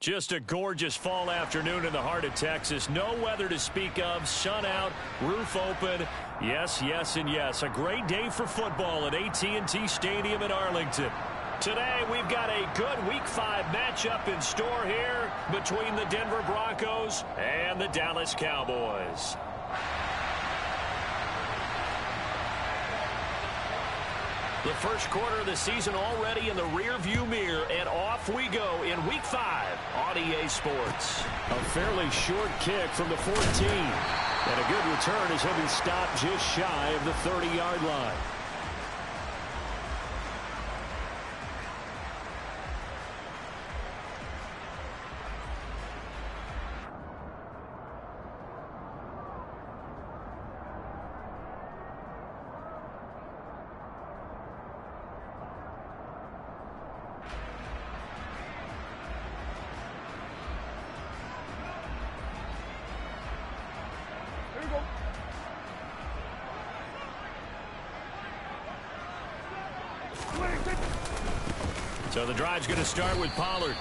Just a gorgeous fall afternoon in the heart of Texas. No weather to speak of. Sun out, roof open. Yes, yes, and yes. A great day for football at AT&T Stadium in Arlington. Today, we've got a good Week 5 matchup in store here between the Denver Broncos and the Dallas Cowboys. The first quarter of the season already in the rearview mirror, and off we go in Week 5 on EA Sports. A fairly short kick from the 14, and a good return as he'll be stopped just shy of the 30-yard line. So the drive's going to start with Pollard.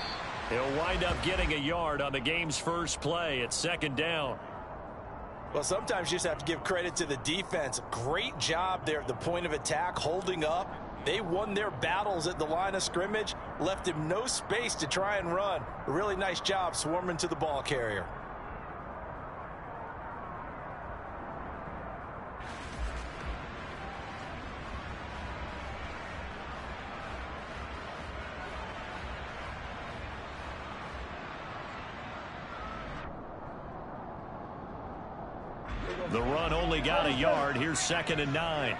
He'll wind up getting a yard on the game's first play at second down. Well, sometimes you just have to give credit to the defense. Great job there at the point of attack, holding up. They won their battles at the line of scrimmage, left him no space to try and run. A really nice job swarming to the ball carrier. The run only got a yard. Here's 2nd and 9.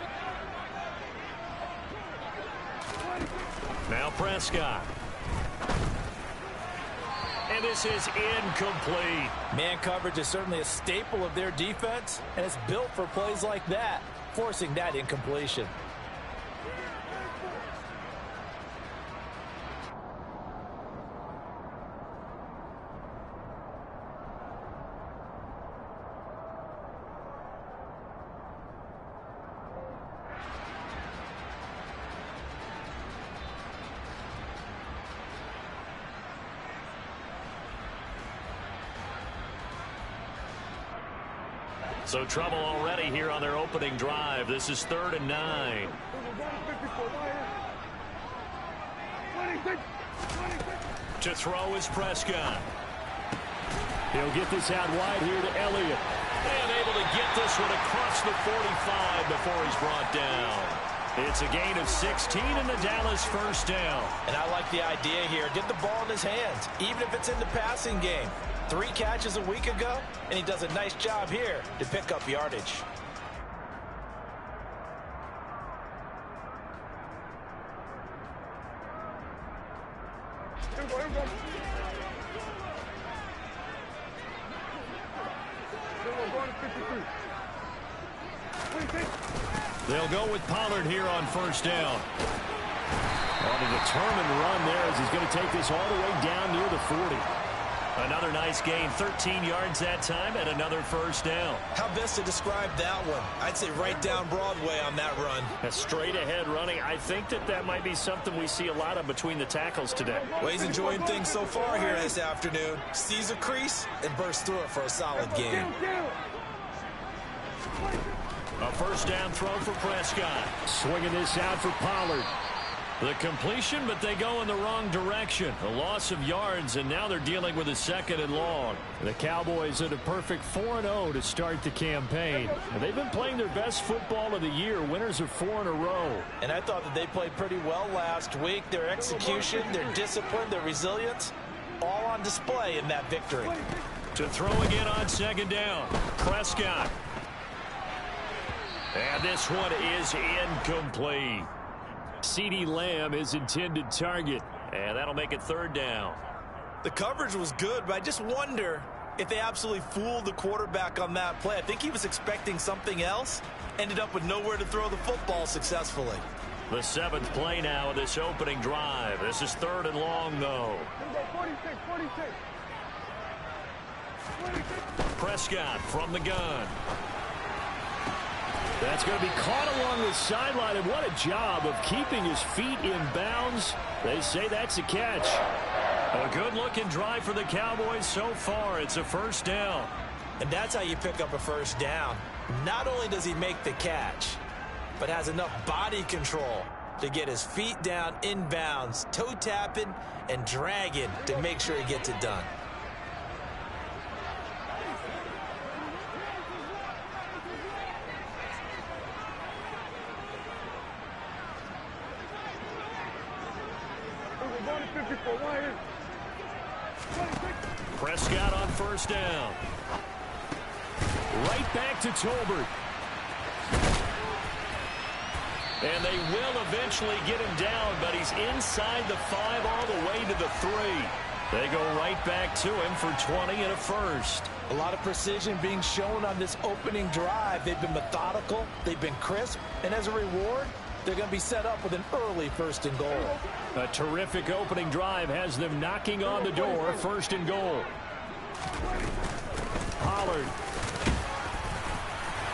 Now Prescott. And this is incomplete. Man coverage is certainly a staple of their defense, and it's built for plays like that, forcing that incompletion. So trouble already here on their opening drive. This is 3rd and 9. To throw is Prescott. He'll get this out wide here to Elliott. And able to get this one across the 45 before he's brought down. It's a gain of 16 in the Dallas first down. And I like the idea here. Get the ball in his hands, even if it's in the passing game. 3 catches a week ago, and he does a nice job here to pick up yardage. They'll go with Pollard here on first down. On a determined run there as he's going to take this all the way down near the 40. Another nice gain, 13 yards that time, and another first down. How best to describe that one? I'd say right down Broadway on that run. A straight-ahead running. I think that might be something we see a lot of between the tackles today. Well, he's enjoying things so far here this afternoon. Sees a crease and bursts through it for a solid game. A first down throw for Prescott. Swinging this out for Pollard. The completion, but they go in the wrong direction. A loss of yards, and now they're dealing with a 2nd and long. The Cowboys at a perfect 4-0 to start the campaign. And they've been playing their best football of the year. Winners of 4 in a row. And I thought that they played pretty well last week. Their execution, their discipline, their resilience, all on display in that victory. To throw again on 2nd down. Prescott. And this one is incomplete. CeeDee Lamb is intended target, and that'll make it 3rd down. The coverage was good, but I just wonder if they absolutely fooled the quarterback on that play. I think he was expecting something else, ended up with nowhere to throw the football successfully. The 7th play now of this opening drive. This is 3rd and long, though. 46. Prescott from the gun. That's going to be caught along the sideline, and what a job of keeping his feet in bounds. They say that's a catch. A good-looking drive for the Cowboys so far. It's a first down. And that's how you pick up a first down. Not only does he make the catch, but has enough body control to get his feet down inbounds, toe tapping and dragging to make sure he gets it done. Prescott on first down. Right back to Tolbert. And they will eventually get him down, but he's inside the 5 all the way to the 3. They go right back to him for 20 and a first. A lot of precision being shown on this opening drive. They've been methodical, they've been crisp, and as a reward, they're going to be set up with an early first and goal. A terrific opening drive has them knocking on the door, first and goal. Pollard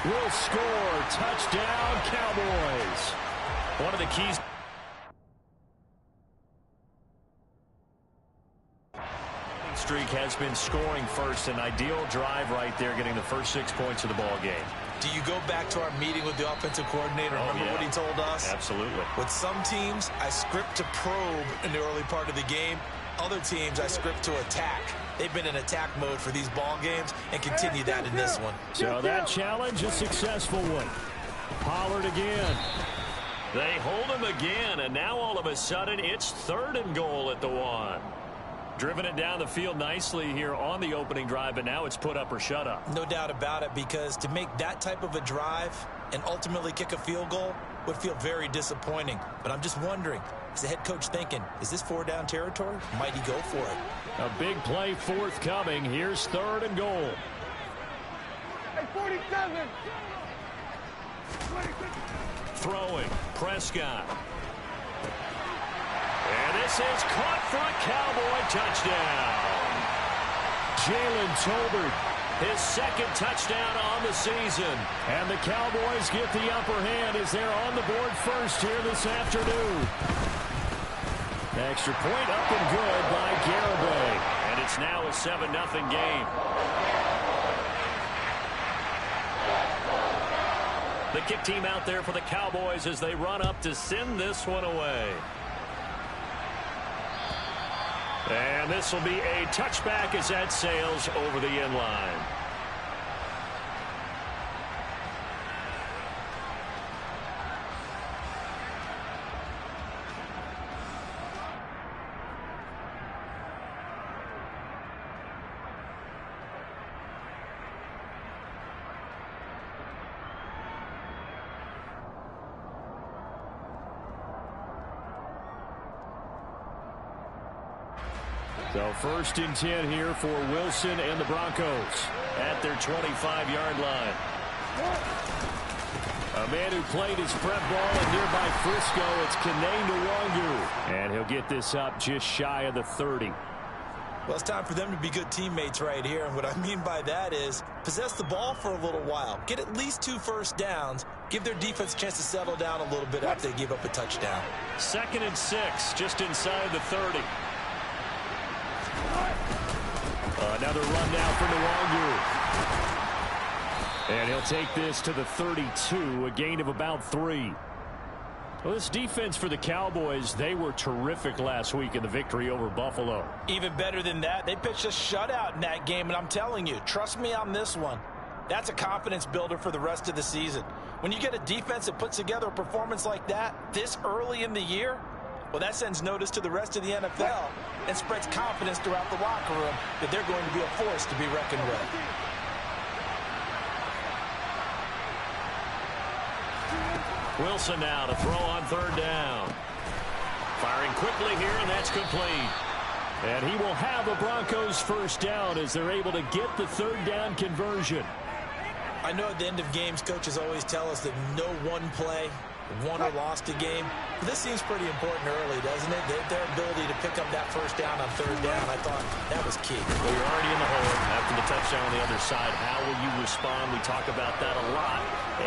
will score. Touchdown, Cowboys. One of the keys. Streak has been scoring first. An ideal drive right there, getting the first 6 points of the ball game. Do you go back to our meeting with the offensive coordinator? Remember what he told us? Absolutely. With some teams, I script to probe in the early part of the game. Other teams, I script to attack. They've been in attack mode for these ball games and continue that in this one. So that challenge, a successful one. Pollard again. They hold him again, and now all of a sudden it's third and goal at the 1. Driven it down the field nicely here on the opening drive, but now it's put up or shut up. No doubt about it, because to make that type of a drive and ultimately kick a field goal would feel very disappointing. But I'm just wondering, is the head coach thinking, is this 4-down territory? Might he go for it? A big play forthcoming. Here's third and goal. Hey, 47. Throwing, Prescott. And this is caught for a Cowboy touchdown. Jalen Tolbert, his second touchdown on the season. And the Cowboys get the upper hand as they're on the board first here this afternoon. Extra point up and good by Garibay. And it's now a 7-0 game. The kick team out there for the Cowboys as they run up to send this one away. And this will be a touchback as that sails over the end line. So first and 10 here for Wilson and the Broncos at their 25-yard line. A man who played his prep ball in nearby Frisco, it's Kenane Nwangu. And he'll get this up just shy of the 30. Well, it's time for them to be good teammates right here. And what I mean by that is possess the ball for a little while. Get at least 2 first downs. Give their defense a chance to settle down a little bit after they give up a touchdown. 2nd and 6, just inside the 30. Another run now for Nwangu. And he'll take this to the 32, a gain of about 3. Well, this defense for the Cowboys, they were terrific last week in the victory over Buffalo. Even better than that, they pitched a shutout in that game, and I'm telling you, trust me on this one, that's a confidence builder for the rest of the season. When you get a defense that puts together a performance like that this early in the year, well, that sends notice to the rest of the NFL and spreads confidence throughout the locker room that they're going to be a force to be reckoned with. Wilson now to throw on 3rd down. Firing quickly here, and that's complete. And he will have the Broncos first down as they're able to get the 3rd down conversion. I know at the end of games, coaches always tell us that no one play won or lost a game. But this seems pretty important early, doesn't it? Their ability to pick up that first down on third down, I thought that was key. Well, you're already in the hole after the touchdown on the other side. How will you respond? We talk about that a lot,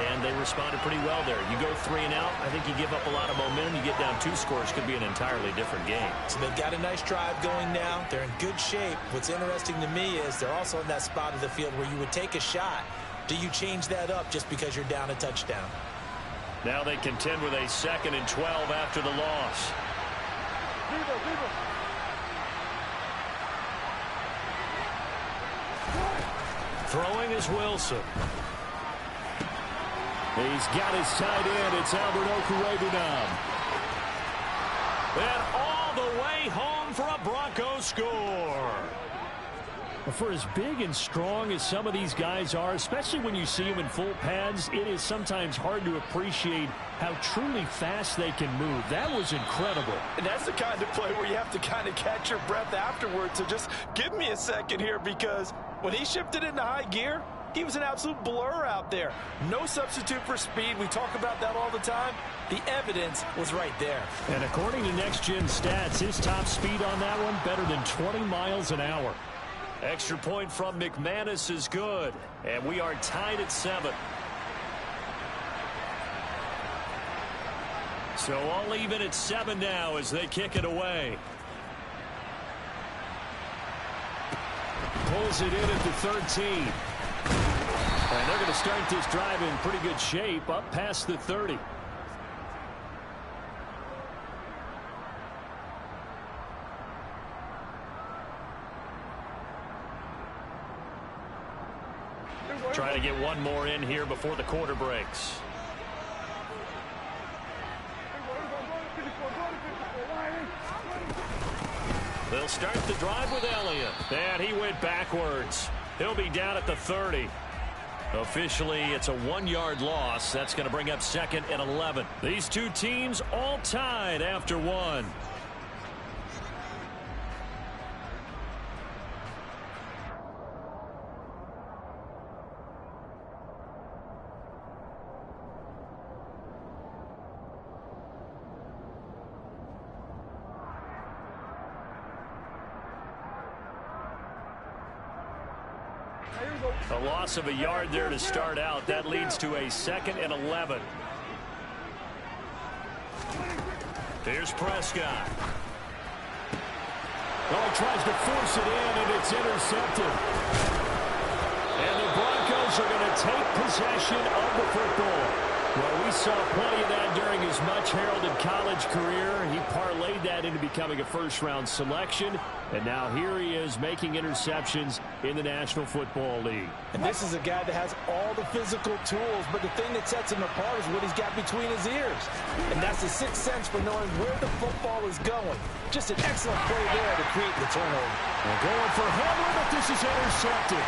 and they responded pretty well there. You go 3 and out, I think you give up a lot of momentum. You get down 2 scores, could be an entirely different game. So they've got a nice drive going now. They're in good shape. What's interesting to me is they're also in that spot of the field where you would take a shot. Do you change that up just because you're down a touchdown? Now they contend with a 2nd and 12 after the loss. Throwing is Wilson. He's got his tight end. It's Albert Okwuegbunam. And all the way home for a Broncos score. For as big and strong as some of these guys are, especially when you see them in full pads, it is sometimes hard to appreciate how truly fast they can move. That was incredible. And that's the kind of play where you have to kind of catch your breath afterwards. So just give me a second here, because when he shifted into high gear, he was an absolute blur out there. No substitute for speed. We talk about that all the time. The evidence was right there. And according to Next Gen Stats, his top speed on that one, better than 20 miles an hour. Extra point from McManus is good, and we are tied at 7. So all even at 7 now as they kick it away. Pulls it in at the 13. And they're going to start this drive in pretty good shape up past the 30. Trying to get one more in here before the quarter breaks. They'll start the drive with Elliott. And he went backwards. He'll be down at the 30. Officially, it's a 1-yard loss. That's going to bring up 2nd and 11. These two teams all tied after 1. A loss of a yard there to start out. That leads to a 2nd and 11. Here's Prescott. Well, he tries to force it in, and it's intercepted. And the Broncos are going to take possession of the football. Well, we saw plenty of that during his much-heralded college career. He parlayed that into becoming a first-round selection. And now here he is making interceptions in the National Football League. And this is a guy that has all the physical tools, but the thing that sets him apart is what he's got between his ears. And that's the sixth sense for knowing where the football is going. Just an excellent play there to create the turnover. They're going for Hamler, but this is intercepted.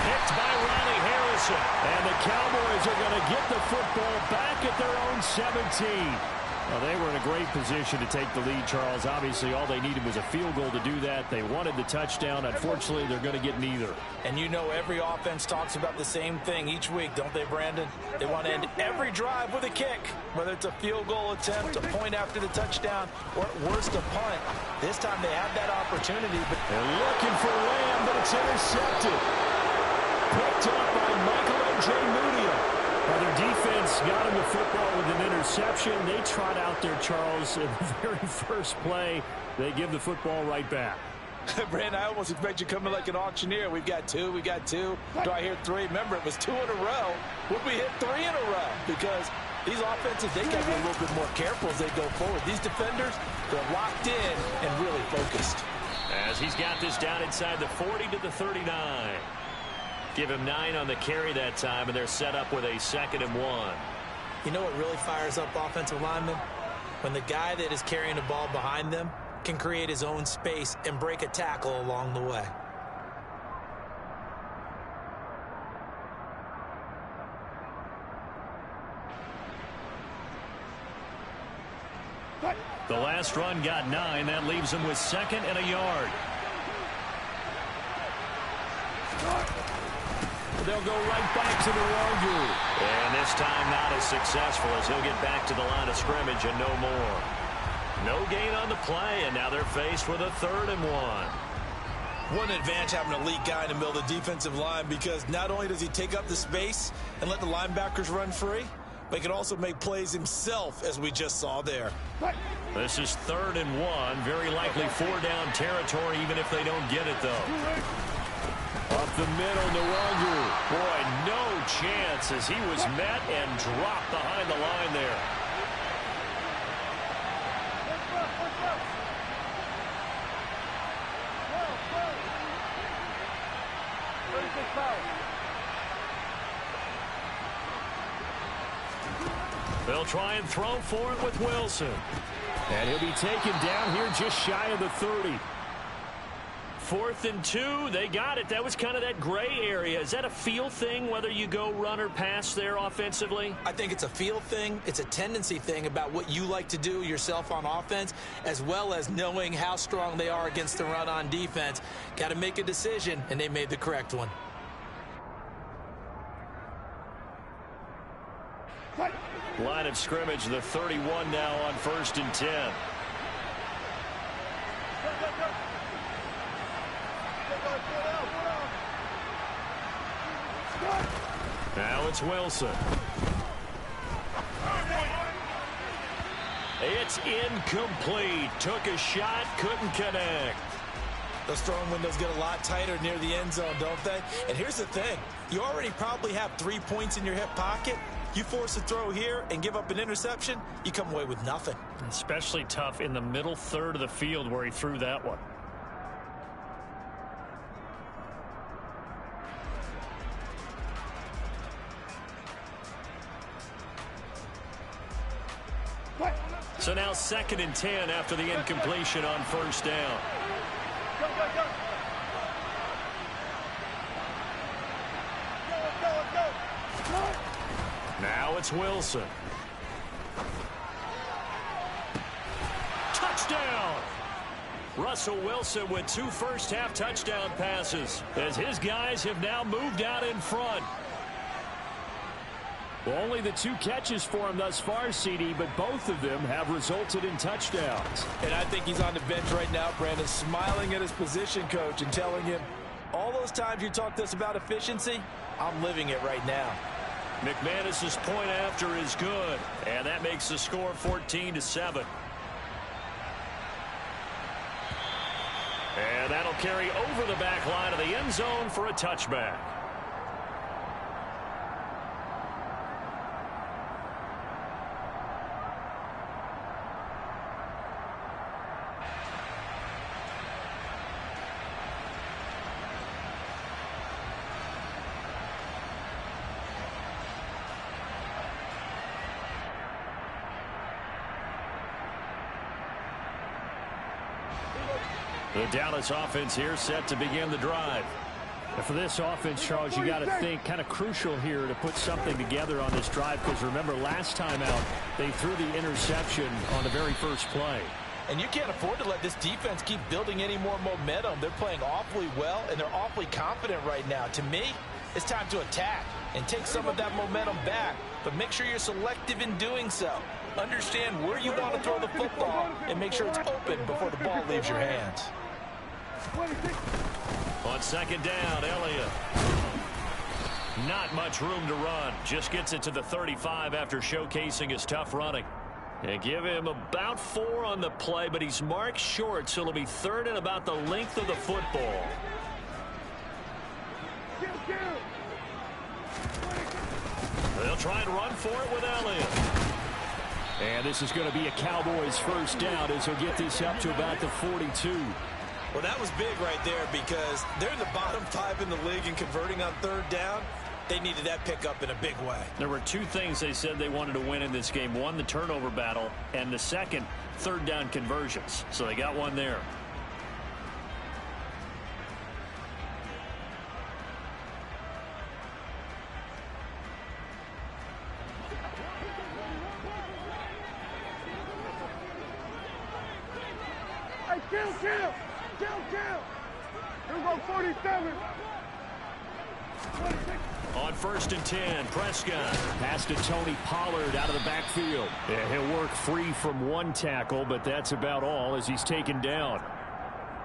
Picked by Ronnie Harrison. And the Cowboys are going to get the football back at their own 17. Well, they were in a great position to take the lead, Charles. Obviously, all they needed was a field goal to do that. They wanted the touchdown. Unfortunately, they're going to get neither. And you know every offense talks about the same thing each week, don't they, Brandon? They want to end every drive with a kick, whether it's a field goal attempt, a point after the touchdown, or at worst a punt. This time they had that opportunity. But they're looking for Lamb, but it's intercepted. Picked up by Michael O.J. Mudia. Well, their defense got him the football with an interception. They trot out there, Charles, in the very first play. They give the football right back. Brandon, I almost expect you coming like an auctioneer. We've got two. Do I hear 3? Remember, it was 2 in a row. Would we hit 3 in a row? Because these offenses, they got to be a little bit more careful as they go forward. These defenders, they're locked in and really focused. As he's got this down inside the 40 to the 39. Give him 9 on the carry that time, and they're set up with a 2nd and 1. You know what really fires up offensive linemen? When the guy that is carrying the ball behind them can create his own space and break a tackle along the way. The last run got 9. That leaves him with 2nd and a yard. they'll go right back to the longer. And this time not as successful as he'll get back to the line of scrimmage and no more. No gain on the play, and now they're faced with a 3rd and 1. What an advantage having an elite guy in the middle of the defensive line, because not only does he take up the space and let the linebackers run free, but he can also make plays himself, as we just saw there. This is 3rd and 1. Very likely 4-down territory, even if they don't get it, though. Up the middle, Nwogu. Boy, no chance as he was met and dropped behind the line there. They'll try and throw for it with Wilson. And he'll be taken down here just shy of the 30. 4th and 2. They got it. That was kind of that gray area. Is that a feel thing, whether you go run or pass there offensively? I think it's a feel thing. It's a tendency thing about what you like to do yourself on offense, as well as knowing how strong they are against the run on defense. Got to make a decision, and they made the correct one. Line of scrimmage, the 31 now on 1st and 10. Now it's Wilson. It's incomplete. Took a shot, couldn't connect. Those throwing windows get a lot tighter near the end zone, don't they? And here's the thing. You already probably have 3 points in your hip pocket. You force a throw here and give up an interception, you come away with nothing. Especially tough in the middle 3rd of the field where he threw that one. So now 2nd and 10 after the incompletion on 1st down. Go, go, go. Now it's Wilson. Touchdown! Russell Wilson with 2 first-half touchdown passes as his guys have now moved out in front. Well, only the 2 catches for him thus far, CD, but both of them have resulted in touchdowns. And I think he's on the bench right now, Brandon, smiling at his position coach and telling him, all those times you talked to us about efficiency, I'm living it right now. McManus's point after is good, and that makes the score 14-7. And that'll carry over the back line of the end zone for a touchback. The Dallas offense here set to begin the drive. And for this offense, Charles, you got to think kind of crucial here to put something together on this drive, because remember last time out they threw the interception on the very first play. And you can't afford to let this defense keep building any more momentum. They're playing awfully well, and they're awfully confident right now. To me, it's time to attack and take some of that momentum back, but make sure you're selective in doing so. Understand where you want to throw the football and make sure it's open before the ball leaves your hands. On 2nd down, Elliott. Not much room to run. Just gets it to the 35 after showcasing his tough running. And give him about 4 on the play, but he's marked short, so it'll be 3rd and about the length of the football. They'll try and run for it with Elliott. And this is going to be a Cowboys first down as he'll get this up to about the 42. Well, that was big right there, because they're in the bottom 5 in the league in converting on 3rd down. They needed that pickup in a big way. There were 2 things they said they wanted to win in this game. One, the turnover battle, and the second, 3rd down conversions. So they got one there. Hey, kill! Here we go, 47. 26. On 1st and 10, Prescott. Pass to Tony Pollard out of the backfield. Yeah, he'll work free from one tackle, but that's about all as he's taken down.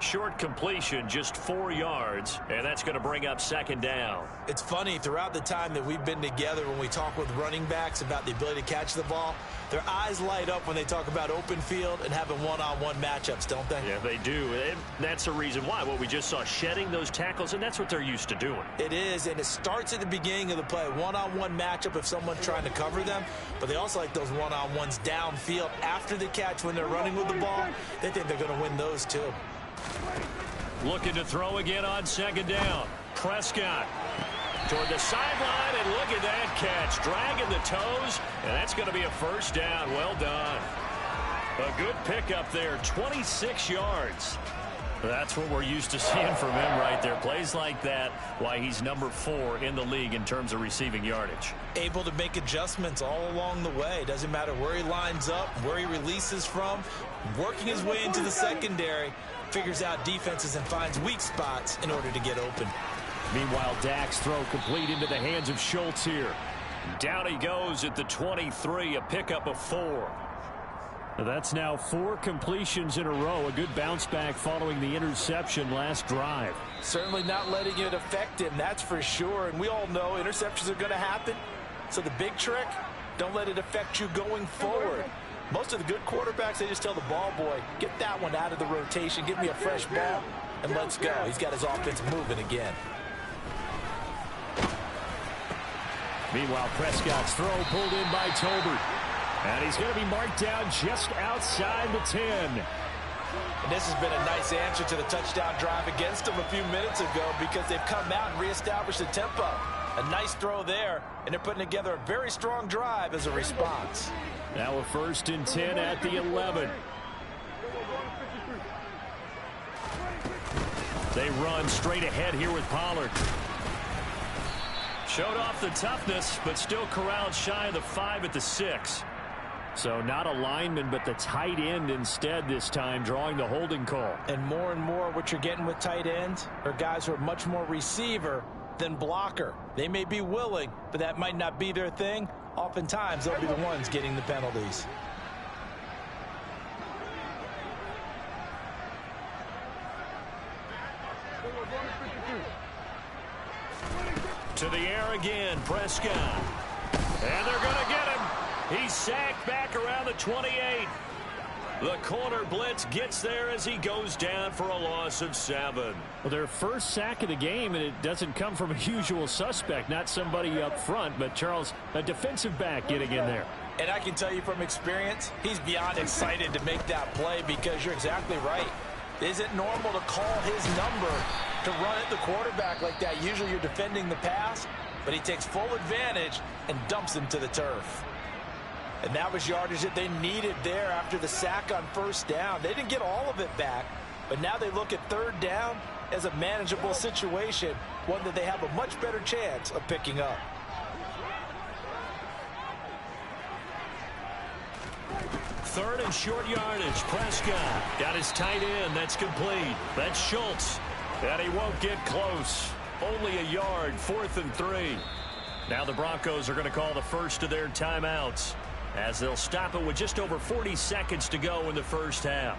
Short completion, just 4 yards, and that's going to bring up 2nd down. It's funny, throughout the time that we've been together, when we talk with running backs about the ability to catch the ball, their eyes light up when they talk about open field and having one-on-one matchups, don't they? Yeah, they do. And that's the reason why. What we just saw, shedding those tackles, and that's what they're used to doing. It is, and it starts at the beginning of the play. One-on-one matchup if someone's trying to cover them, but they also like those one-on-ones downfield after the catch when they're running with the ball. They think they're going to win those too. Looking to throw again on 2nd down. Prescott toward the sideline, and look at that catch. Dragging the toes, and that's going to be a 1st down. Well done. A good pickup there, 26 yards. That's what we're used to seeing from him right there. Plays like that, why he's number 4 in the league in terms of receiving yardage. Able to make adjustments all along the way. Doesn't matter where he lines up, where he releases from. Working his way into the secondary. Figures out defenses and finds weak spots in order to get open. Meanwhile, Dak's throw complete into the hands of Schultz here. Down he goes at the 23, a pickup of 4. That's now 4 completions in a row. A good bounce back following the interception last drive. Certainly not letting it affect him, that's for sure. And we all know interceptions are going to happen. So the big trick, don't let it affect you going forward. Most of the good quarterbacks, they just tell the ball boy, get that one out of the rotation, give me a fresh ball, and let's go. He's got his offense moving again. Meanwhile, Prescott's throw pulled in by Tolbert. And he's going to be marked down just outside the 10. And this has been a nice answer to the touchdown drive against them a few minutes ago because they've come out and reestablished the tempo. A nice throw there, and they're putting together a very strong drive as a response. Now a 1st and 10 at the 11. They run straight ahead here with Pollard. Showed off the toughness, but still corralled shy of the 5 at the 6. So not a lineman, but the tight end instead this time, drawing the holding call. And more what you're getting with tight ends are guys who are much more receiver than blocker. They may be willing, but that might not be their thing. Oftentimes, they'll be the ones getting the penalties. To the air again, Prescott. And they're going to get him. He's sacked back around the 28. The corner blitz gets there as he goes down for a loss of 7. Well, their first sack of the game, and it doesn't come from a usual suspect, not somebody up front, but Charles, a defensive back getting in there. And I can tell you from experience, he's beyond excited to make that play because you're exactly right. Is it normal to call his number to run at the quarterback like that? Usually you're defending the pass, but he takes full advantage and dumps him to the turf. And that was yardage that they needed there after the sack on 1st down. They didn't get all of it back, but now they look at 3rd down as a manageable situation, one that they have a much better chance of picking up. Third and short yardage. Prescott got his tight end. That's complete. That's Schultz. And he won't get close. Only a yard. 4th and 3. Now the Broncos are going to call the first of their timeouts as they'll stop it with just over 40 seconds to go in the first half.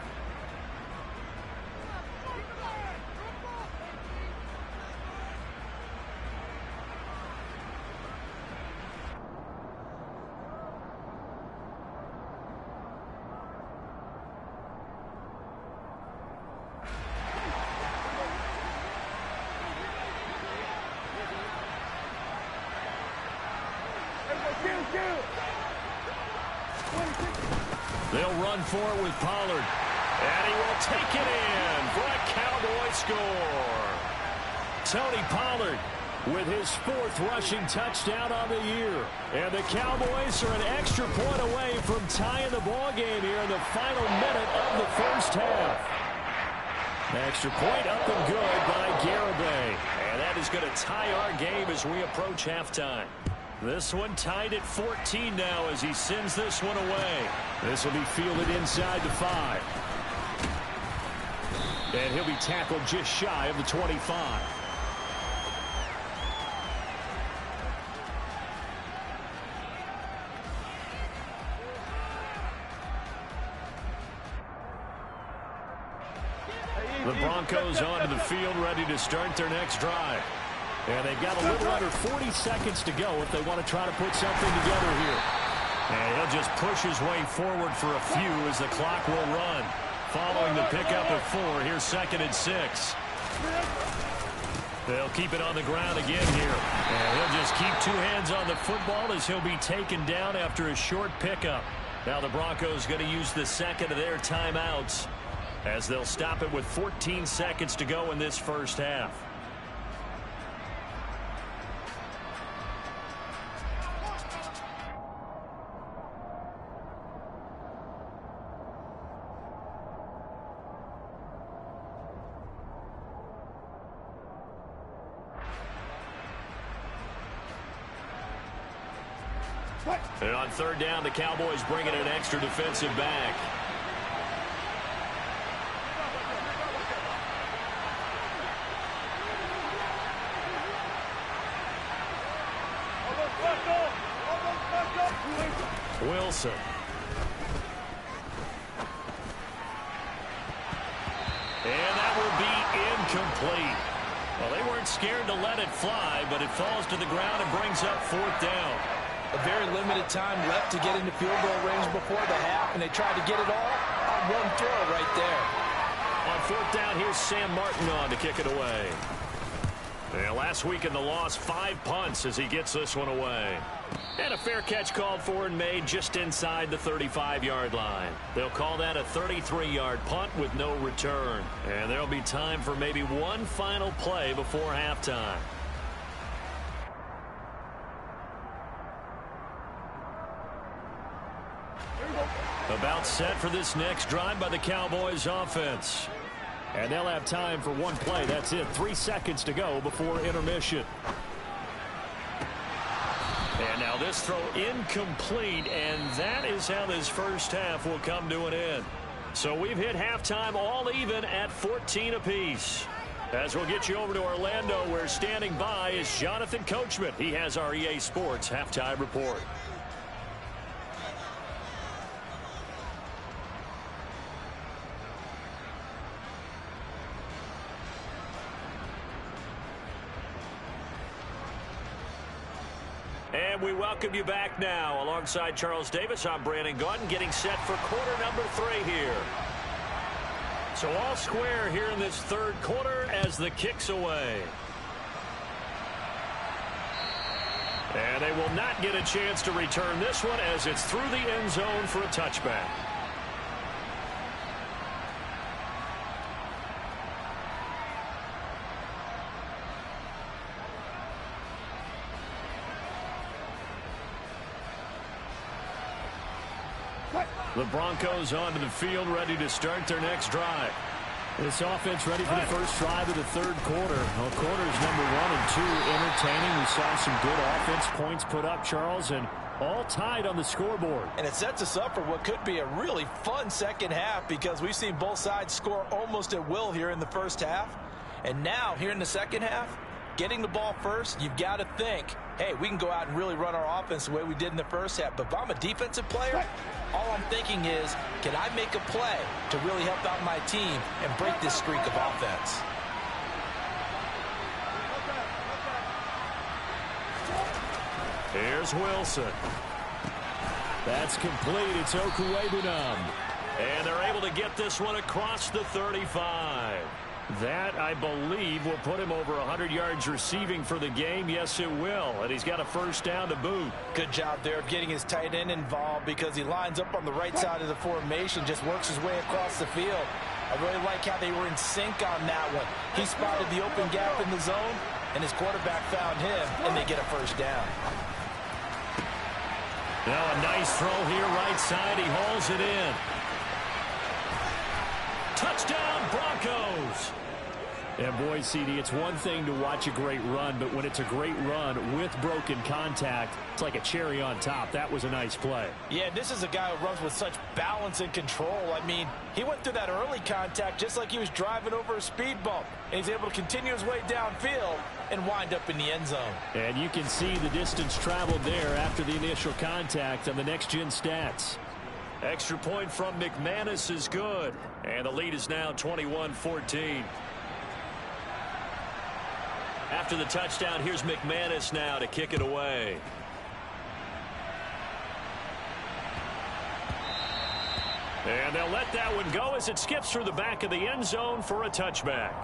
They'll run for it with Pollard. And he will take it in for a Cowboy score. Tony Pollard with his 4th rushing touchdown on the year. And the Cowboys are an extra point away from tying the ball game here in the final minute of the first half. An extra point up and good by Garibay. And that is going to tie our game as we approach halftime. This one tied at 14 now as he sends this one away. This will be fielded inside the 5. And he'll be tackled just shy of the 25. The Broncos onto the field, ready to start their next drive. And they've got a little under 40 seconds to go if they want to try to put something together here. And he'll just push his way forward for a few as the clock will run. Following the pickup of 4, here's 2nd and 6. They'll keep it on the ground again here. And he'll just keep 2 hands on the football as he'll be taken down after a short pickup. Now the Broncos going to use the second of their timeouts as they'll stop it with 14 seconds to go in this first half. And on 3rd down, the Cowboys bring in an extra defensive back. Wilson. And that will be incomplete. Well, they weren't scared to let it fly, but it falls to the ground and brings up 4th down. A very limited time left to get into field goal range before the half, and they tried to get it all on one throw right there. On 4th down, here's Sam Martin on to kick it away. Yeah, last week in the loss, 5 punts as he gets this one away. And a fair catch called for and made just inside the 35-yard line. They'll call that a 33-yard punt with no return. And there'll be time for maybe one final play before halftime. About set for this next drive by the Cowboys offense. And they'll have time for one play. That's it. 3 seconds to go before intermission. And now this throw incomplete, and that is how this first half will come to an end. So we've hit halftime all even at 14 apiece. As we'll get you over to Orlando, where standing by is Jonathan Coachman. He has our EA Sports halftime report. And we welcome you back now. Alongside Charles Davis, I'm Brandon Gaudin, getting set for quarter number 3 here. So all square here in this 3rd quarter as the kick's away. And they will not get a chance to return this one as it's through the end zone for a touchback. The Broncos onto the field, ready to start their next drive. This offense ready for the first drive of the 3rd quarter. Well, quarters number 1 and 2 entertaining. We saw some good offense points put up, Charles, and all tied on the scoreboard. And it sets us up for what could be a really fun second half, because we've seen both sides score almost at will here in the first half. And now, here in the second half, getting the ball first, you've got to think, hey, we can go out and really run our offense the way we did in the first half. But if I'm a defensive player, all I'm thinking is, can I make a play to really help out my team and break this streak of offense? Here's Wilson. That's complete. It's Okuwebunam. And they're able to get this one across the 35. That, I believe, will put him over 100 yards receiving for the game. Yes, it will. And he's got a first down to boot. Good job there of getting his tight end involved, because he lines up on the right side of the formation, just works his way across the field. I really like how they were in sync on that one. He spotted the open gap in the zone, and his quarterback found him, and they get a first down. Now a nice throw here, right side. He hauls it in. Touchdown, Broncos. And boy, CD, it's one thing to watch a great run, but when it's a great run with broken contact, it's like a cherry on top. That was a nice play. Yeah, this is a guy who runs with such balance and control. I mean, he went through that early contact just like he was driving over a speed bump. And he's able to continue his way downfield and wind up in the end zone. And you can see the distance traveled there after the initial contact on the next-gen stats. Extra point from McManus is good. And the lead is now 21-14. After the touchdown, here's McManus now to kick it away. And they'll let that one go as it skips through the back of the end zone for a touchback.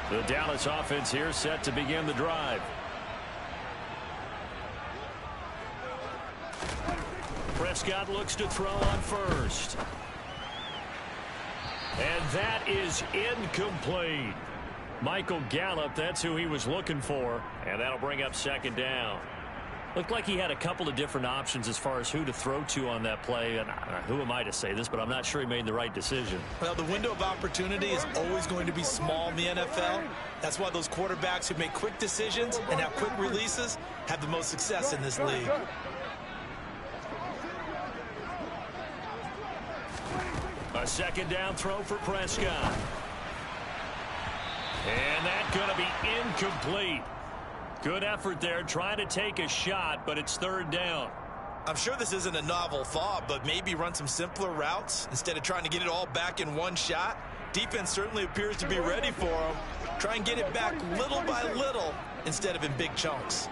The Dallas offense here set to begin the drive. Prescott looks to throw on first. And that is incomplete. Michael Gallup, that's who he was looking for. And that'll bring up second down. Looked like he had a couple of different options as far as who to throw to on that play. And who am I to say this, but I'm not sure he made the right decision. Well, the window of opportunity is always going to be small in the NFL. That's why those quarterbacks who make quick decisions and have quick releases have the most success in this league. A second down throw for Prescott. And that's going to be incomplete. Good effort there, trying to take a shot, but it's third down. I'm sure this isn't a novel thought, but maybe run some simpler routes instead of trying to get it all back in one shot. Defense certainly appears to be ready for him. Try and get it back little by little instead of in big chunks.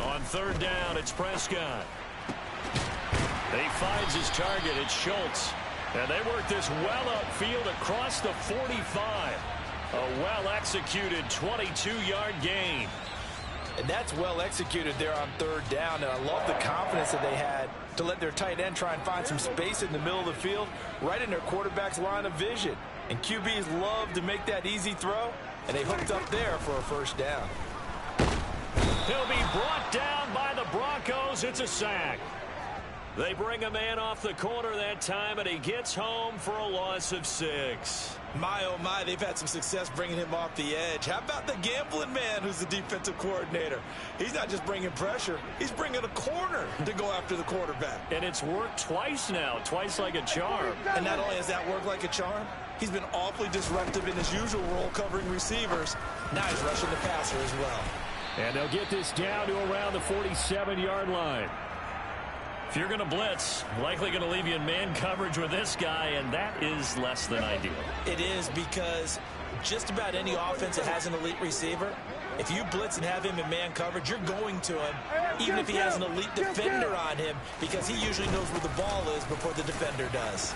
On third down, it's Prescott. He finds his target. It's Schultz. And they work this well upfield across the 45. A well-executed 22-yard gain. And that's well executed there on third down. And I love the confidence that they had to let their tight end try and find some space in the middle of the field, right in their quarterback's line of vision. And QBs love to make that easy throw, and they hooked up there for a first down. He'll be brought down by the Broncos. It's a sack. They bring a man off the corner that time, and he gets home for a loss of 6. My, oh, my, they've had some success bringing him off the edge. How about the gambling man who's the defensive coordinator? He's not just bringing pressure. He's bringing a corner to go after the quarterback. And it's worked twice now, twice like a charm. And not only has that worked like a charm, he's been awfully disruptive in his usual role covering receivers. Now he's rushing the passer as well. And they'll get this down to around the 47-yard line. If you're going to blitz, likely going to leave you in man coverage with this guy, and that is less than ideal. It is, because just about any offense that has an elite receiver, if you blitz and have him in man coverage, you're going to him, even if he has an elite defender on him, because he usually knows where the ball is before the defender does.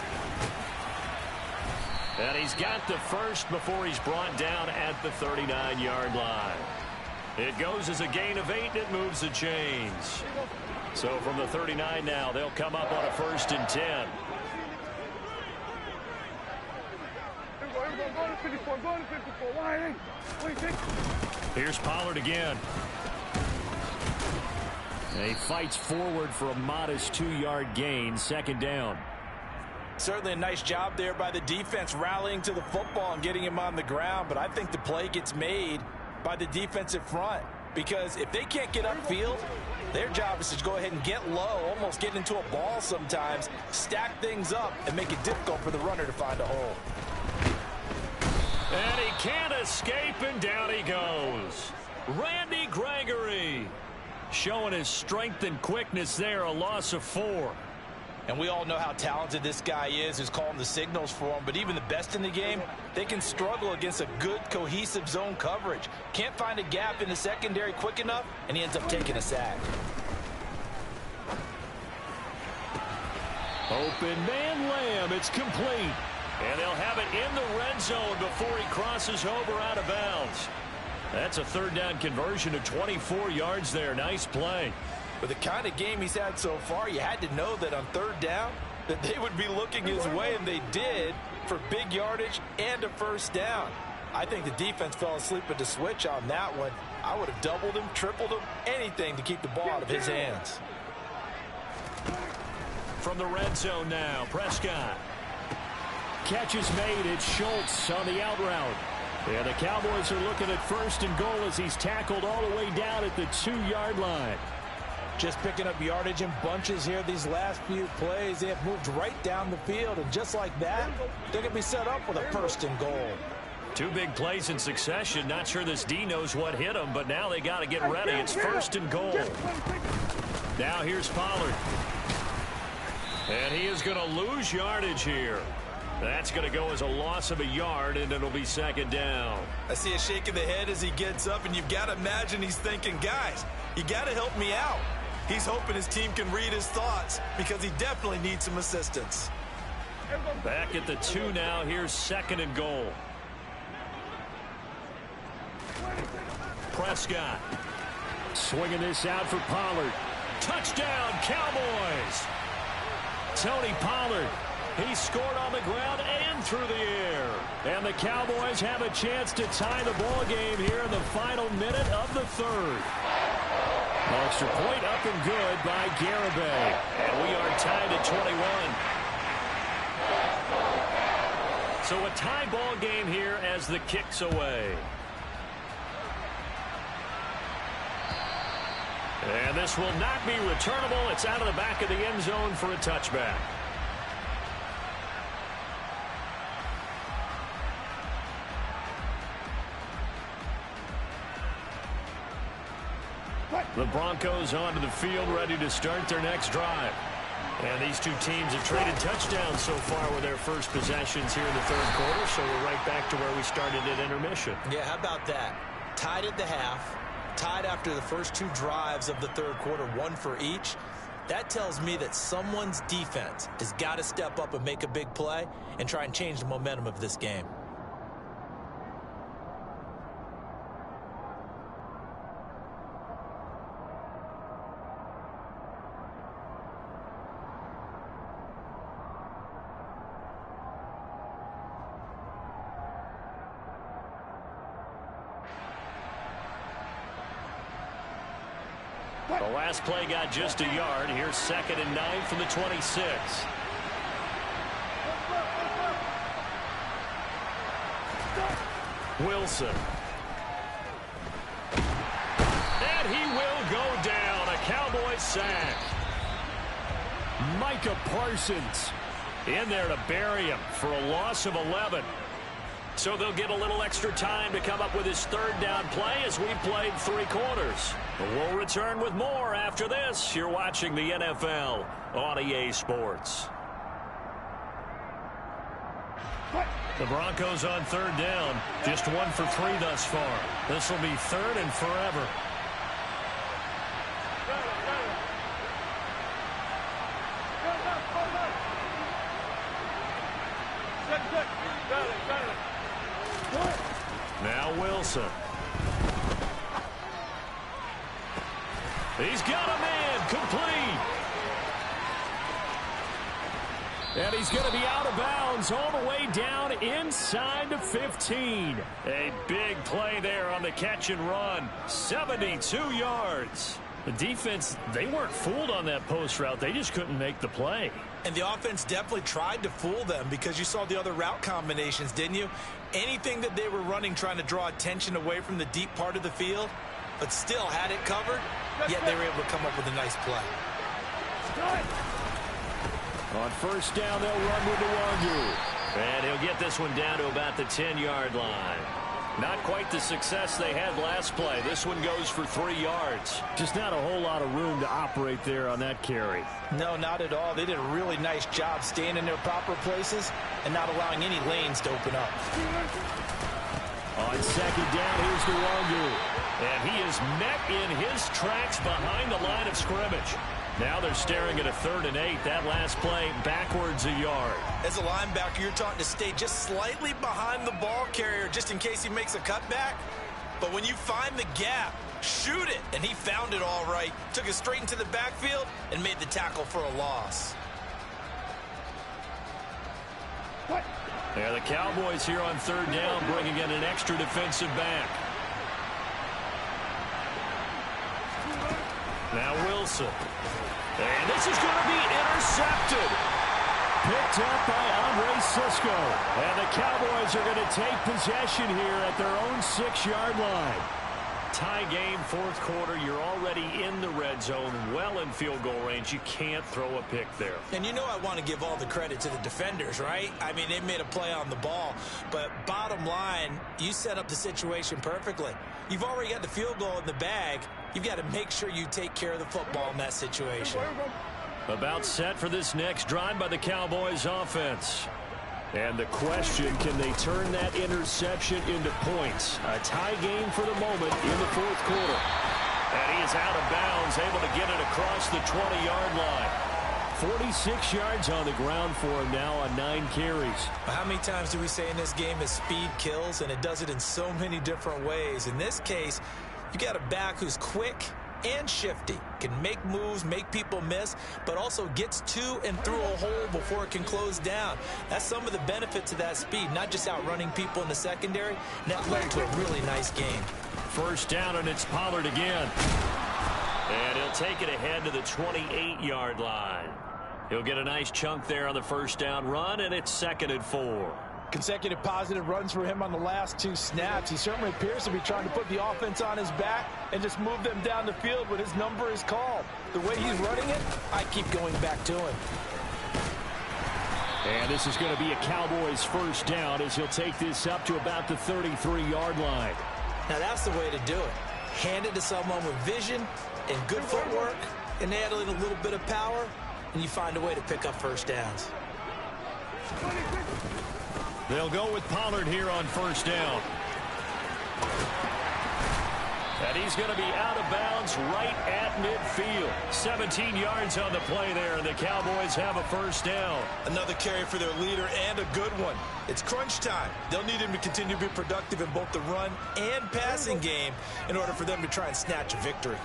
And he's got the first before he's brought down at the 39-yard line. It goes as a gain of 8, and it moves the chains. So from the 39 now, they'll come up on a 1st and 10. Here's Pollard again. And he fights forward for a modest 2-yard gain, 2nd down. Certainly a nice job there by the defense rallying to the football and getting him on the ground, but I think the play gets made by the defensive front, because if they can't get upfield, their job is to go ahead and get low, almost get into a ball sometimes, stack things up, and make it difficult for the runner to find a hole. And he can't escape, and down he goes. Randy Gregory showing his strength and quickness there, a loss of 4. And we all know how talented this guy is, who's calling the signals for him. But even the best in the game, they can struggle against a good, cohesive zone coverage. Can't find a gap in the secondary quick enough, and he ends up taking a sack. Open man Lamb. It's complete. And they'll have it in the red zone before he crosses over out of bounds. That's a 3rd down conversion of 24 yards there. Nice play. With the kind of game he's had so far, you had to know that on 3rd down that they would be looking his way, and they did, for big yardage and a 1st down. I think the defense fell asleep at the switch on that one. I would have doubled him, tripled him, anything to keep the ball out of his hands. From the red zone now, Prescott. Catch is made. It's Schultz on the out route. And the Cowboys are looking at 1st and goal as he's tackled all the way down at the 2-yard line. Just picking up yardage in bunches here these last few plays. They have moved right down the field, and just like that, they're going to be set up with a first and goal. Two big plays in succession. Not sure this D knows what hit him, but now they got to get ready. It's first and goal. Now here's Pollard. And he is going to lose yardage here. That's going to go as a loss of a yard, and it'll be second down. I see a shake of the head as he gets up, and you've got to imagine he's thinking, guys, you got to help me out. He's hoping his team can read his thoughts because he definitely needs some assistance. Back at the 2 now. Here's second and goal. Prescott swinging this out for Pollard. Touchdown, Cowboys. Tony Pollard. He scored on the ground and through the air. And the Cowboys have a chance to tie the ball game here in the final minute of the third. Extra point up and good by Garibay. And we are tied at 21. So a tie ball game here as the kick's away. And this will not be returnable. It's out of the back of the end zone for a touchback. The Broncos onto the field, ready to start their next drive. And these two teams have traded touchdowns so far with their first possessions here in the third quarter, so we're right back to where we started at intermission. Yeah, how about that? Tied at the half, tied after the first two drives of the third quarter, one for each. That tells me that someone's defense has got to step up and make a big play and try and change the momentum of this game. The last play got just a yard. Here's second and 9 from the 26. Wilson. And he will go down. A Cowboys sack. Micah Parsons In there to bury him for a loss of 11. So they'll get a little extra time to come up with his third down play as we played 3 quarters. But we'll return with more after this. You're watching the NFL on EA Sports. The Broncos on third down. Just 1 for 3 thus far. This will be third and forever. Now Wilson. He's got a man complete. And he's going to be out of bounds all the way down inside the 15. A big play there on the catch and run. 72 yards. The defense, they weren't fooled on that post route. They just couldn't make the play. And the offense definitely tried to fool them because you saw the other route combinations, didn't you? Anything that they were running trying to draw attention away from the deep part of the field, but still had it covered, yet they were able to come up with a nice play. On first down, they'll run with Nwangu. And he'll get this one down to about the 10-yard line. Not quite the success they had last play. This one goes for 3 yards. Just not a whole lot of room to operate there on that carry. No, not at all. They did a really nice job staying in their proper places and not allowing any lanes to open up. On second down, here's Nwangu. And he is met in his tracks behind the line of scrimmage. Now they're staring at a 3rd and 8. That last play backwards a yard. As a linebacker, you're taught to stay just slightly behind the ball carrier just in case he makes a cutback. But when you find the gap, shoot it. And he found it all right. Took it straight into the backfield and made the tackle for a loss. Yeah, the Cowboys here on 3rd down bringing in an extra defensive back. Now Wilson. And this is going to be intercepted. Picked up by Andre Sisco. And the Cowboys are going to take possession here at their own 6-yard line. Tie game, fourth quarter. You're already in the red zone, well in field goal range. You can't throw a pick there. And you know I want to give all the credit to the defenders, right? I mean, they made a play on the ball. But bottom line, you set up the situation perfectly. You've already got the field goal in the bag. You've got to make sure you take care of the football in that situation. About set for this next drive by the Cowboys offense. And the question, can they turn that interception into points? A tie game for the moment in the fourth quarter. And he is out of bounds, able to get it across the 20-yard line. 46 yards on the ground for him now on 9 carries. How many times do we say in this game that speed kills, and it does it in so many different ways? In this case, you got a back who's quick and shifty, can make moves, make people miss, but also gets to and through a hole before it can close down. That's some of the benefits of that speed, not just outrunning people in the secondary. And that led to a really nice game. First down, and it's Pollard again. And he'll take it ahead to the 28-yard line. He'll get a nice chunk there on the first down run, and it's 2nd and 4. Consecutive positive runs for him on the last 2 snaps. He certainly appears to be trying to put the offense on his back and just move them down the field when his number is called. The way he's running it, I keep going back to him. And this is going to be a Cowboys first down as he'll take this up to about the 33-yard line. Now that's the way to do it. Hand it to someone with vision and good footwork, and add in a little bit of power, and you find a way to pick up first downs. They'll go with Pollard here on first down. And he's going to be out of bounds right at midfield. 17 yards on the play there, and the Cowboys have a first down. Another carry for their leader, and a good one. It's crunch time. They'll need him to continue to be productive in both the run and passing game in order for them to try and snatch a victory.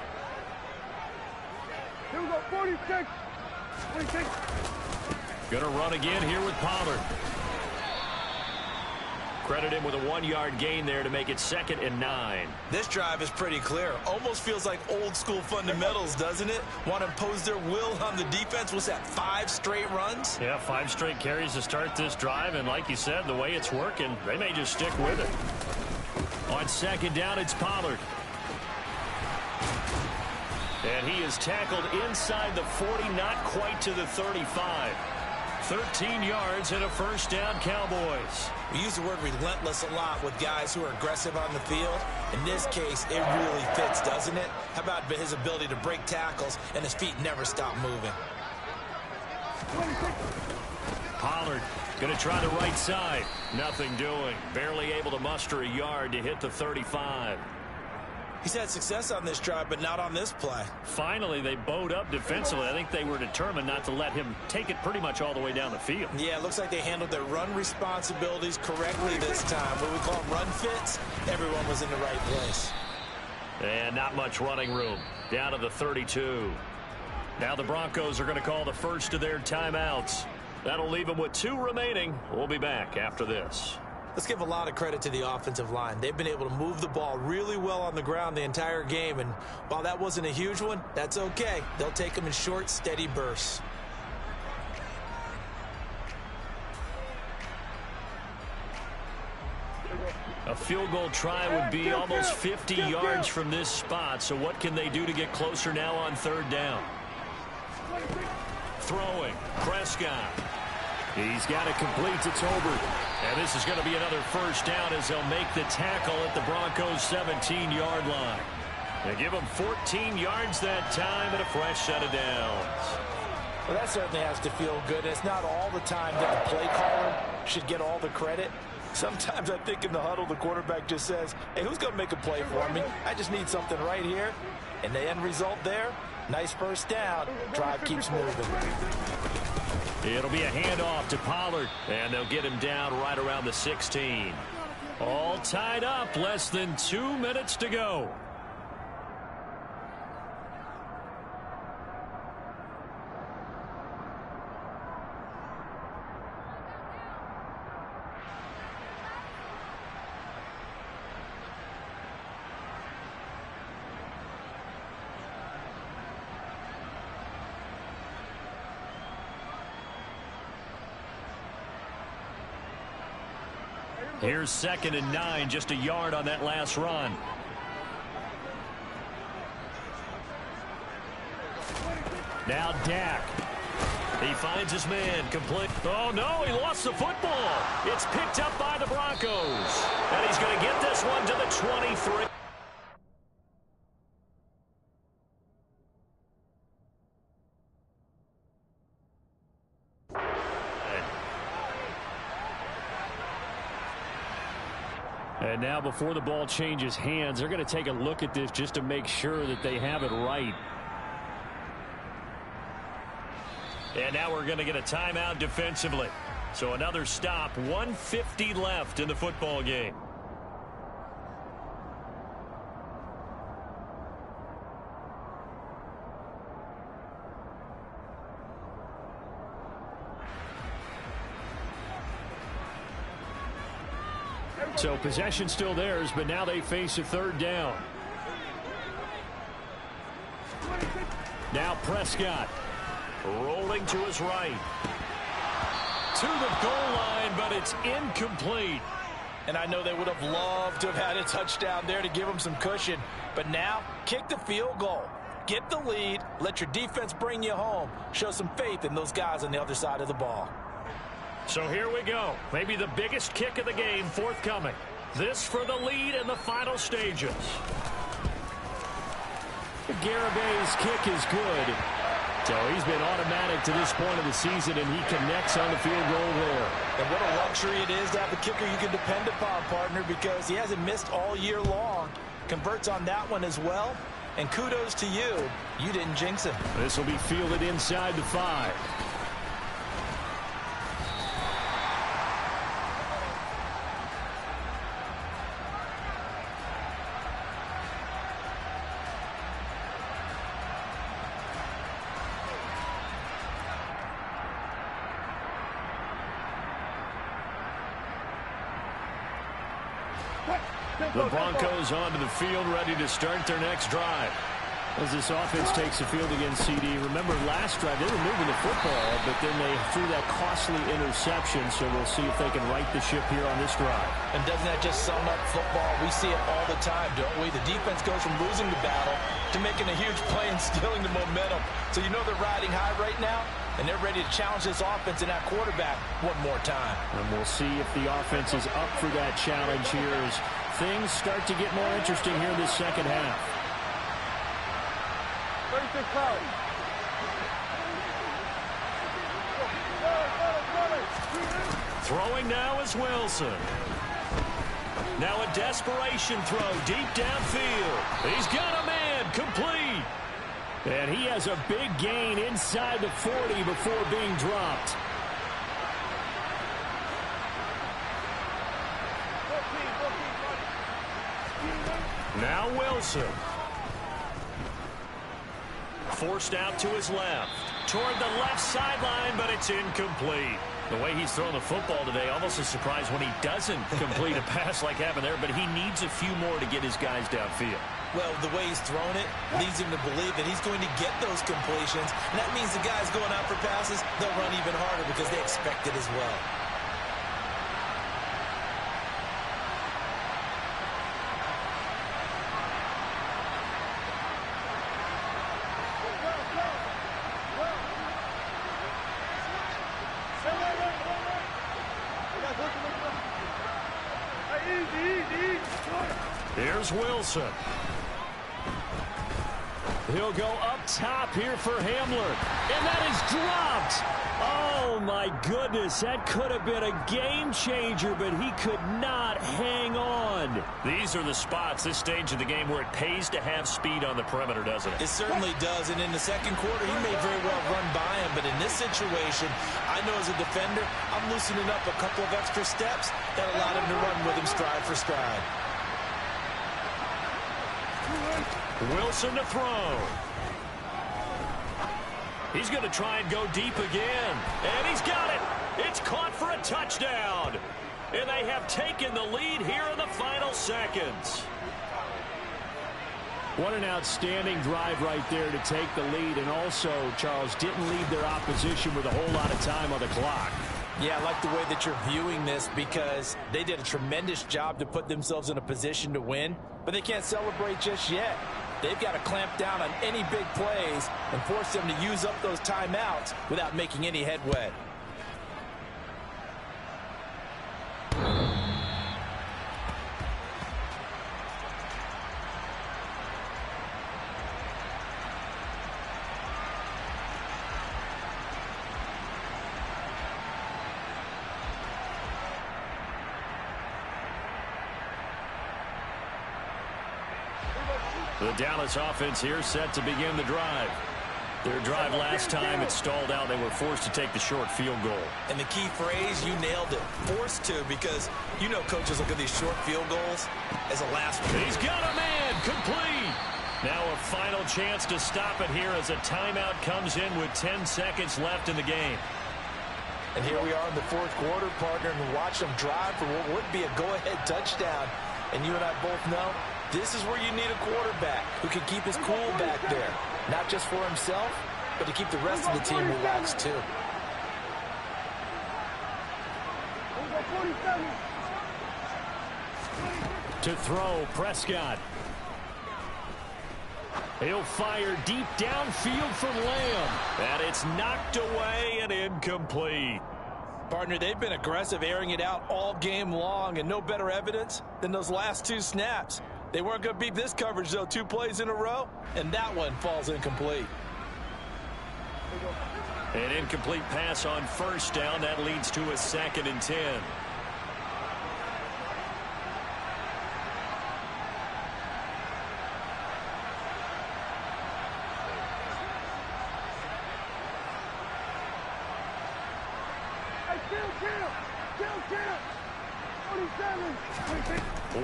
Here we go, 46. 46. Going to run again here with Pollard. Credit him with a 1-yard gain there to make it 2nd and 9. This drive is pretty clear. Almost feels like old school fundamentals, doesn't it? Want to impose their will on the defense. Was that 5 straight runs? Yeah, 5 straight carries to start this drive. And like you said, the way it's working, they may just stick with it. On 2nd down, it's Pollard. And he is tackled inside the 40, not quite to the 35. 13 yards and a first down, Cowboys. We use the word relentless a lot with guys who are aggressive on the field. In this case, it really fits, doesn't it? How about his ability to break tackles and his feet never stop moving? Pollard going to try the right side. Nothing doing. Barely able to muster a yard to hit the 35. He's had success on this drive, but not on this play. Finally, they bowed up defensively. I think they were determined not to let him take it pretty much all the way down the field. Yeah, it looks like they handled their run responsibilities correctly this time. What we call run fits, everyone was in the right place. And not much running room. Down to the 32. Now the Broncos are going to call the first of their timeouts. That'll leave them with 2 remaining. We'll be back after this. Let's give a lot of credit to the offensive line. They've been able to move the ball really well on the ground the entire game, and while that wasn't a huge one, that's okay. They'll take them in short, steady bursts. A field goal try would be almost 50 yards from this spot, so what can they do to get closer now on 3rd down? Throwing, Prescott. He's got it complete to Tolbert. And this is going to be another first down as they'll make the tackle at the Broncos' 17-yard line. They give them 14 yards that time and a fresh set of downs. Well, that certainly has to feel good. It's not all the time that the play caller should get all the credit. Sometimes I think in the huddle, the quarterback just says, hey, who's going to make a play for me? I just need something right here. And the end result there, nice first down. Drive keeps moving. It'll be a handoff to Pollard, and they'll get him down right around the 16. All tied up, less than 2 minutes to go. Here's 2nd and 9, just a yard on that last run. Now Dak. He finds his man complete. Oh, no, he lost the football. It's picked up by the Broncos. And he's going to get this one to the 23. And now before the ball changes hands, they're going to take a look at this just to make sure that they have it right. And now we're going to get a timeout defensively. So another stop, 1:50 left in the football game. So possession still theirs, but now they face a third down. Now Prescott rolling to his right. To the goal line, but it's incomplete. And I know they would have loved to have had a touchdown there to give them some cushion. But now, kick the field goal. Get the lead. Let your defense bring you home. Show some faith in those guys on the other side of the ball. So here we go. Maybe the biggest kick of the game forthcoming. This for the lead in the final stages. Garabay's kick is good. So he's been automatic to this point of the season, and he connects on the field goal there. And what a luxury it is to have a kicker you can depend upon, partner, because he hasn't missed all year long. Converts on that one as well. And kudos to you. You didn't jinx him. This will be fielded inside the 5. The Broncos onto the field, ready to start their next drive. As this offense takes the field against CD. Remember last drive, they were moving the football, but then they threw that costly interception, so we'll see if they can right the ship here on this drive. And doesn't that just sum up football? We see it all the time, don't we? The defense goes from losing the battle to making a huge play and stealing the momentum. So you know they're riding high right now, and they're ready to challenge this offense and that quarterback one more time. And we'll see if the offense is up for that challenge here as things start to get more interesting here in this second half. 36 foul. Throwing now is Wilson. Now a desperation throw deep downfield. He's got a man complete. And he has a big gain inside the 40 before being dropped. Now Wilson. Forced out to his left. Toward the left sideline, but it's incomplete. The way he's thrown the football today, almost a surprise when he doesn't complete a pass like happened there, but he needs a few more to get his guys downfield. Well, the way he's thrown it leads him to believe that he's going to get those completions. And that means the guys going out for passes, they'll run even harder because they expect it as well. Here's Wilson. He'll go up top here for Hamler. And that is dropped. Oh, my goodness. That could have been a game changer, but he could not hang on. These are the spots, this stage of the game, where it pays to have speed on the perimeter, doesn't it? It certainly does. And in the second quarter, he may very well run by him. But in this situation, I know as a defender, I'm loosening up a couple of extra steps that allowed him to run with him stride for stride. Wilson to throw. He's going to try and go deep again. And he's got it. It's caught for a touchdown. And they have taken the lead here in the final seconds. What an outstanding drive right there to take the lead. And also, Charles, didn't leave their opposition with a whole lot of time on the clock. Yeah, I like the way that you're viewing this because they did a tremendous job to put themselves in a position to win, but they can't celebrate just yet. They've got to clamp down on any big plays and force them to use up those timeouts without making any headway. The Dallas offense here set to begin the drive. Their drive last time, it stalled out. They were forced to take the short field goal. And the key phrase, you nailed it. Forced to, because you know coaches look at these short field goals as a last one. He's got a man, complete. Now a final chance to stop it here as a timeout comes in with 10 seconds left in the game. And here we are in the fourth quarter, partner, and watch them drive for what would be a go-ahead touchdown. And you and I both know this is where you need a quarterback who can keep his cool back there. Not just for himself, but to keep the rest of the team relaxed too. To throw, Prescott. He'll fire deep downfield for Lamb. And it's knocked away and incomplete. Partner, they've been aggressive, airing it out all game long, and no better evidence than those last two snaps. They weren't going to beat this coverage, though, 2 plays in a row, and that one falls incomplete. An incomplete pass on first down. That leads to a 2nd and 10.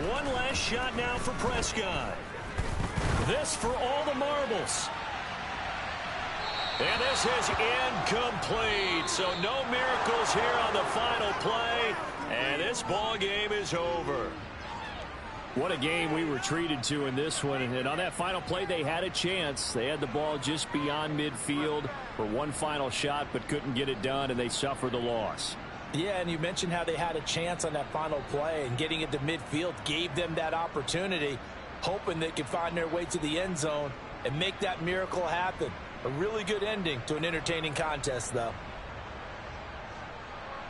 One last shot now for Prescott. This for all the marbles. And this is incomplete. So no miracles here on the final play. And this ball game is over. What a game we were treated to in this one. And on that final play, they had a chance. They had the ball just beyond midfield for one final shot, but couldn't get it done, and they suffered the loss. Yeah, and you mentioned how they had a chance on that final play, and getting into midfield gave them that opportunity, hoping they could find their way to the end zone and make that miracle happen. A really good ending to an entertaining contest, though.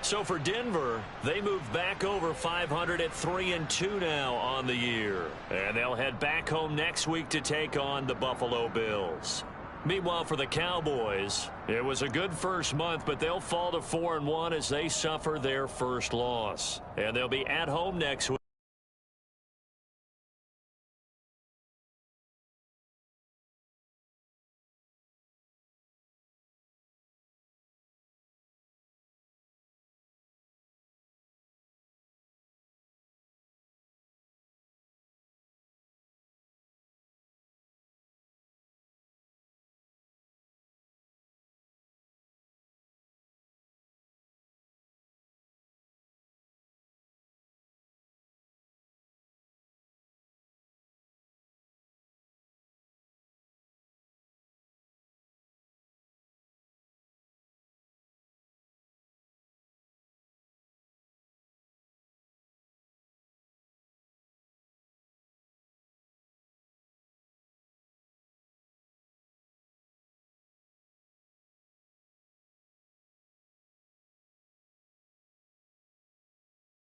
So for Denver, they move back over 500 at 3-2 now on the year. And they'll head back home next week to take on the Buffalo Bills. Meanwhile, for the Cowboys, it was a good first month, but they'll fall to 4-1 as they suffer their first loss. And they'll be at home next week.